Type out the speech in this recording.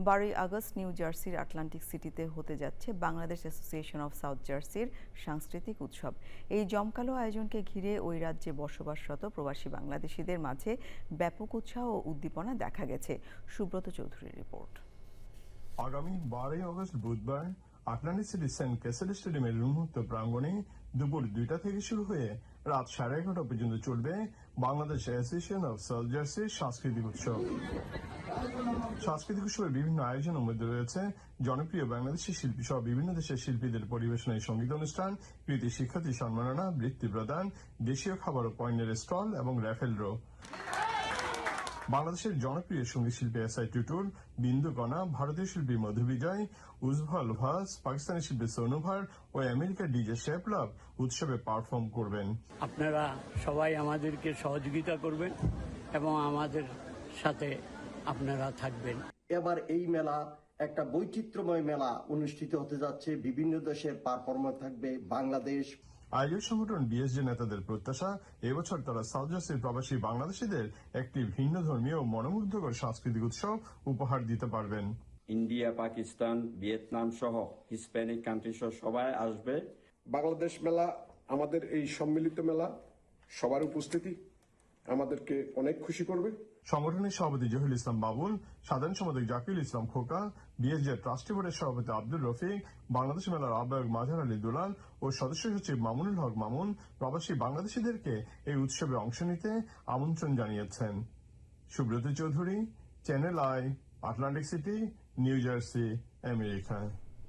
12 August new জার্সির Atlantic সিটিতে হতে যাচ্ছে বাংলাদেশ অ্যাসোসিয়েশন অব সাউথ জার্সির সাংস্কৃতিক উৎসব। এই জমকালো আয়োজনকে ঘিরে ওই রাজ্যে বসবাসরত প্রবাসী বাংলাদেশিদের মাঝে ব্যাপক উৎসাহ ও উদ্দীপনা দেখা গেছে। সুব্রত চৌধুরীর রিপোর্ট। আগামী 12 আগস্ট বুধবার আটলান্টিক সিটি সেন্ট ক্যাসেল স্টেডিয়ামের উন্মুক্ত প্রাঙ্গণে দুপুর 2টা থেকে শুরু হয়ে রাত 11:30 পর্যন্ত চলবে বাংলাদেশ অ্যাসোসিয়েশন অব সাউথ জার্সির সাংস্কৃতিক উৎসব। সাংস্কৃতিক উৎসবের বিভিন্ন আয়োজনের মধ্যে রয়েছে জনপ্রিয় বাংলাদেশি শিল্পী সহ বিভিন্ন দেশের শিল্পীদের পরিবেশনায় সঙ্গীত অনুষ্ঠান, কৃতি শিক্ষার্থী সম্মাননা, বৃত্তি প্রদান, দেশীয় খাবার ও পণ্যের স্টল এবং র্যাফেল ড্র। বাংলাদেশের জনপ্রিয় সঙ্গীত শিল্পী এসআই টুটুল, বিন্দু কণা, ভারতীয় শিল্পী মধু বিজয়, উজ্জ্বল ভাস, পাকিস্তানি শিল্পী সোনু ভার ও আমেরিকার ডিজে শেপ লাভ উৎসবে পারফর্ম করবেন। আপনারা সবাই আমাদেরকে সহযোগিতা করবেন এবং আমাদের সাথে আপনারা থাকবেন। এবার এই মেলা একটা বৈচিত্র্যময় মেলা অনুষ্ঠিত হতে যাচ্ছে। বিভিন্ন দেশের পারফরম্যান্স থাকবে। বাংলাদেশ আয়োজক সংগঠন বিএসজে নেতাদের প্রত্যাশা, এবছর তারা সাউথ জার্সির প্রবাসী বাংলাদেশিদের একটি ভিন্ন ধর্মীয় ও মনোমুগ্ধকর সাংস্কৃতিক উৎসব উপহার দিতে পারবেন। ইন্ডিয়া, পাকিস্তান, ভিয়েতনাম সহ হিসপ্যানিক কান্ট্রি সহ সবাই আসবে। বাংলাদেশ মেলা আমাদের এই সম্মিলিত মেলা, সবার উপস্থিতি আমাদেরকে অনেক খুশি করবে। সংগঠনের সভাপতি জহির ইসলাম বাবুল, সাধারণ সম্পাদক জাকির ইসলাম খোকা, বিএসজে ট্রাস্টি বোর্ডের সভাপতি আব্দুর রফিক, বাংলাদেশ মেলার আহ্বায়ক মাঝার আলী দুলাল ও সদস্য সচিব মামুনুল হক মামুন প্রবাসী বাংলাদেশিদেরকে এই উৎসবে অংশ নিতে আমন্ত্রণ জানিয়েছেন। Subrata Chowdhury, channel I, Atlantic city, new jersey, America.